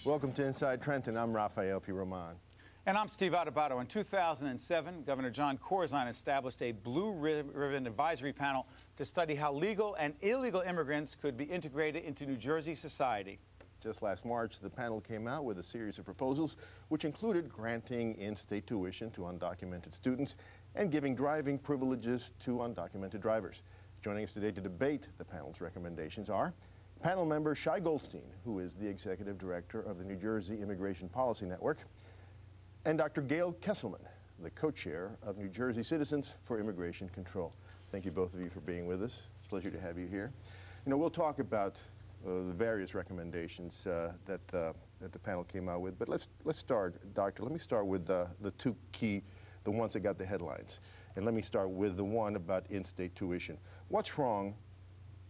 Welcome to Inside Trenton. I'm Rafael P. Roman. And I'm Steve Adubato. In 2007, Governor John Corzine established a Blue Ribbon Advisory Panel to study how legal and illegal immigrants could be integrated into New Jersey society. Just last March, the panel came out with a series of proposals which included granting in-state tuition to undocumented students and giving driving privileges to undocumented drivers. Joining us today to debate the panel's recommendations are panel member Shai Goldstein, who is the executive director of the New Jersey Immigration Policy Network, and Dr. Gayle Kesselmann, the co-chair of New Jersey Citizens for Immigration Control. Thank you, both of you, for being with us. It's a pleasure to have you here. You know, we'll talk about the various recommendations that the panel came out with, but let's start, Doctor. Let me start with the two key, the ones that got the headlines, and let me start with the one about in-state tuition. What's wrong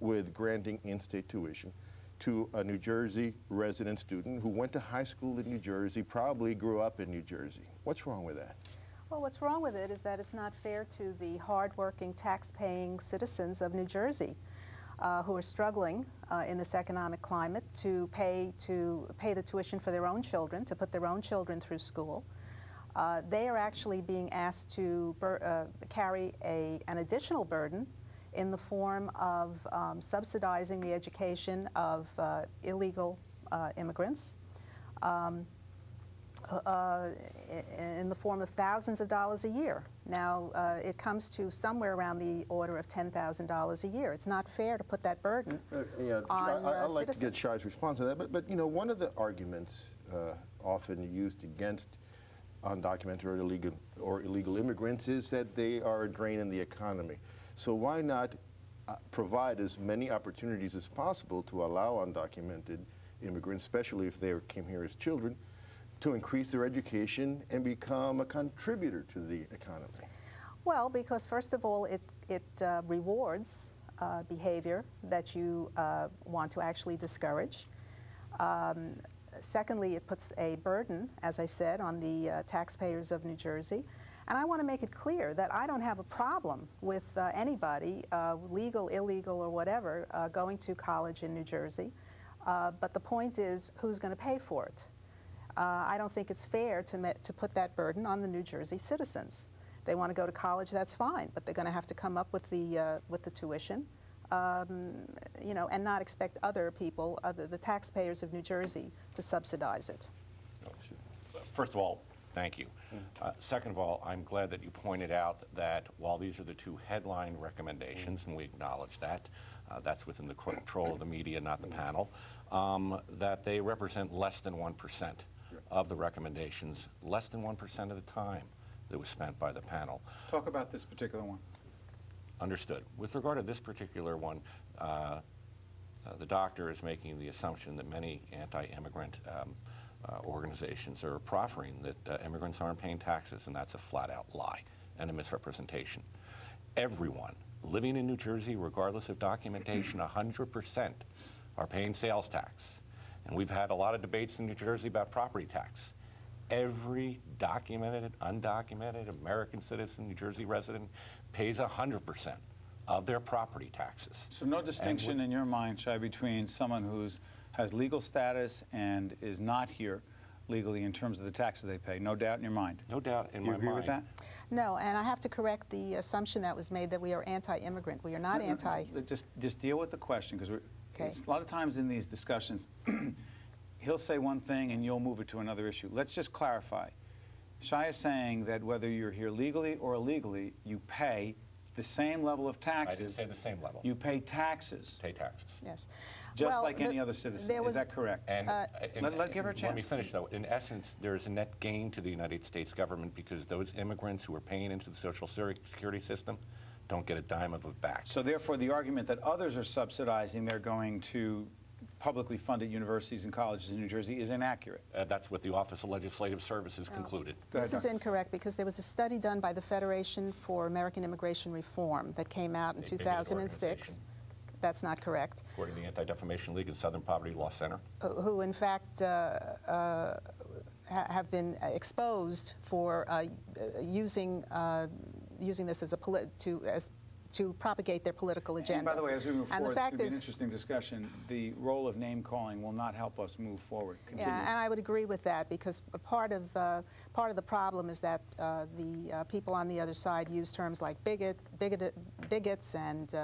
with granting in-state tuition to a New Jersey resident student who went to high school in New Jersey, probably grew up in New Jersey? What's wrong with that? Well, what's wrong with it is that it's not fair to the hard-working, tax-paying citizens of New Jersey who are struggling in this economic climate to pay the tuition for their own children, to put their own children through school. They are actually being asked to carry an additional burden in the form of subsidizing the education of illegal immigrants in the form of thousands of dollars a year. Now, it comes to somewhere around the order of $10,000 a year. It's not fair to put that burden on I'd like citizens. to get Shai's response to that, but you know, one of the arguments often used against undocumented or illegal immigrants is that they are a drain in the economy. So why not provide as many opportunities as possible to allow undocumented immigrants, especially if they came here as children, to increase their education and become a contributor to the economy? Well, because first of all, it rewards behavior that you want to actually discourage. Secondly, it puts a burden, as I said, on the taxpayers of New Jersey. And I want to make it clear that I don't have a problem with anybody, legal, illegal, or whatever, going to college in New Jersey. But the point is, who's going to pay for it? I don't think it's fair to put that burden on the New Jersey citizens. They want to go to college, that's fine, but they're going to have to come up with the tuition, you know, and not expect other people, the taxpayers of New Jersey, to subsidize it. First of all, thank you. Second of all, I'm glad that you pointed out that while these are the two headline recommendations, and we acknowledge that, that's within the control of the media, not the panel, that they represent less than 1% of the recommendations, less than 1% of the time that was spent by the panel. Talk about this particular one. Understood. With regard to this particular one, the doctor is making the assumption that many anti-immigrant organizations are proffering that immigrants aren't paying taxes, and that's a flat-out lie and a misrepresentation. Everyone living in New Jersey, regardless of documentation, 100% are paying sales tax. And we've had a lot of debates in New Jersey about property tax. Every documented, undocumented American citizen, New Jersey resident, pays 100% of their property taxes. So no distinction in your mind, Shai, between someone who has legal status and is not here legally in terms of the taxes they pay? No doubt in your mind? No doubt in my mind. Do you agree with that? No, and I have to correct the assumption that was made that we are anti-immigrant. We are not anti. Just deal with the question, because a lot of times in these discussions, he'll say one thing and you'll move it to another issue. Let's just clarify. Shai is saying that whether you're here legally or illegally, you pay the same level of taxes. I didn't say the same level. You pay taxes. Pay taxes. Yes. Just like any other citizen. Is that correct? And, give her a chance. Let me finish, though. In essence, there is a net gain to the United States government because those immigrants who are paying into the Social Security system don't get a dime of it back. So therefore, the argument that others are subsidizing, they're going to publicly funded universities and colleges in New Jersey is inaccurate. That's what the Office of Legislative Services concluded. This is incorrect because there was a study done by the Federation for American Immigration Reform that came out in 2006. That's not correct. According to the Anti-Defamation League and Southern Poverty Law Center. Who in fact have been exposed for using this as to propagate their political agenda. And by the way, as we move And forward, the it's fact going to be an is, interesting discussion. The role of name calling will not help us move forward. Continue. yeah, and I would agree with that, because a part of the problem is that the people on the other side use terms like bigots and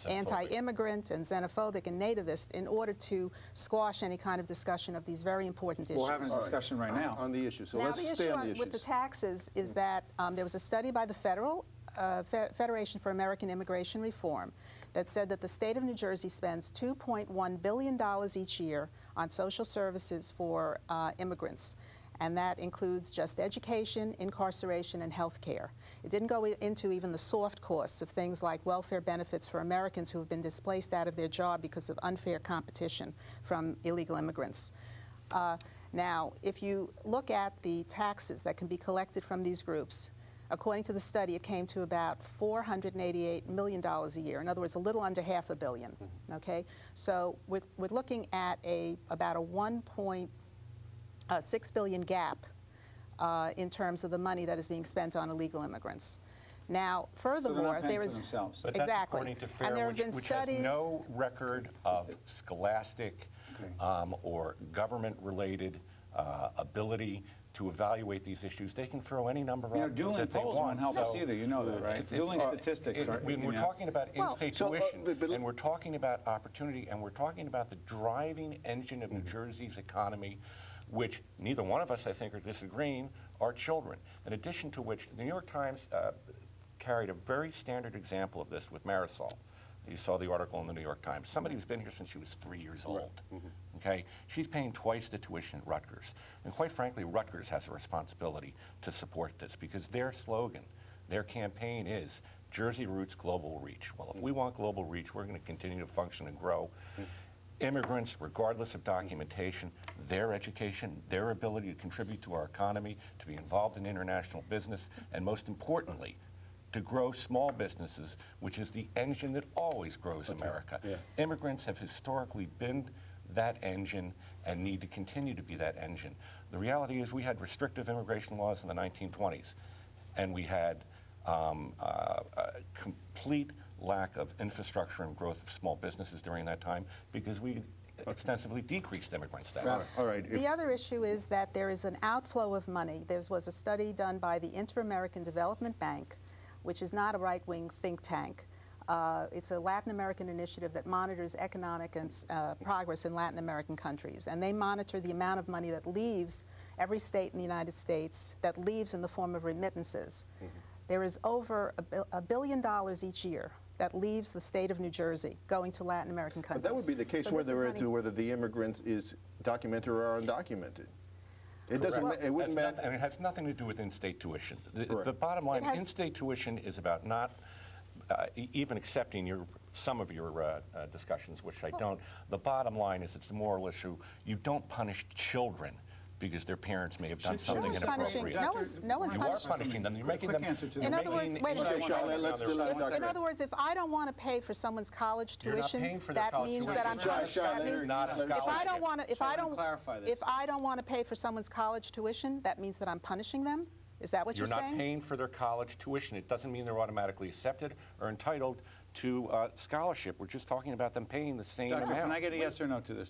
anti-immigrant and xenophobic and nativist in order to squash any kind of discussion of these very important issues. We're having a discussion right now. On the issue. So Now, let's the stay issue on the issues. with the taxes is that there was a study by the Federation for American Immigration Reform that said that the state of New Jersey spends $2.1 billion each year on social services for immigrants. And that includes just education, incarceration, and health care. It didn't go into even the soft costs of things like welfare benefits for Americans who have been displaced out of their job because of unfair competition from illegal immigrants. Now, if you look at the taxes that can be collected from these groups, according to the study, it came to about $488 million a year. In other words, a little under $500 million. Okay, so we're looking at about a $1.6 billion gap in terms of the money that is being spent on illegal immigrants. Now, furthermore, so there is themselves. But that's exactly, according to FAIR, and there have been which studies. has no record of scholastic or government-related ability to evaluate these issues. They can throw any number out dueling that they polls want. won't help us either. You know that, right? Dueling statistics. When we're talking about in-state So, tuition, but and we're talking about opportunity, and we're talking about the driving engine of New Jersey's economy, which neither one of us, I think, are disagreeing, are children. In addition to which, the New York Times carried a very standard example of this with Marisol. You saw the article in the New York Times. Somebody who's been here since she was 3 years old. Okay, she's paying twice the tuition at Rutgers, and quite frankly, Rutgers has a responsibility to support this because their slogan, their campaign is Jersey Roots, Global Reach. Well, if we want global reach, we're going to continue to function and grow. Immigrants, regardless of documentation, their education, their ability to contribute to our economy, to be involved in international business, and most importantly, to grow small businesses, which is the engine that always grows America. Immigrants have historically been that engine and need to continue to be that engine. The reality is we had restrictive immigration laws in the 1920s, and we had a complete lack of infrastructure and growth of small businesses during that time because we extensively decreased immigrants that way. All right. The other issue is that there is an outflow of money. There was a study done by the Inter-American Development Bank, which is not a right-wing think tank. It's a Latin American initiative that monitors economic and progress in Latin American countries. And they monitor the amount of money that leaves every state in the United States, that leaves in the form of remittances. There is over $1 billion each year that leaves the state of New Jersey going to Latin American countries. But that would be the case whether the immigrant is documented or undocumented. It doesn't. It wouldn't matter. And it has nothing to do with in-state tuition. The bottom line, in-state tuition is about not even accepting some of your discussions, which I don't. The bottom line is it's the moral issue. You don't punish children because their parents may have done something inappropriate. No one's You are punishing. punishing them. You're making them. In other words, wait a minute. In other words, if I don't want to pay for someone's college tuition, that means that I'm punishing. If I don't want to pay for someone's college tuition, that means that I'm punishing them? Is that what you're saying? You're not paying for their college tuition. It doesn't mean they're automatically accepted or entitled to scholarship. We're just talking about them paying the same amount. Can I get a yes or no to this?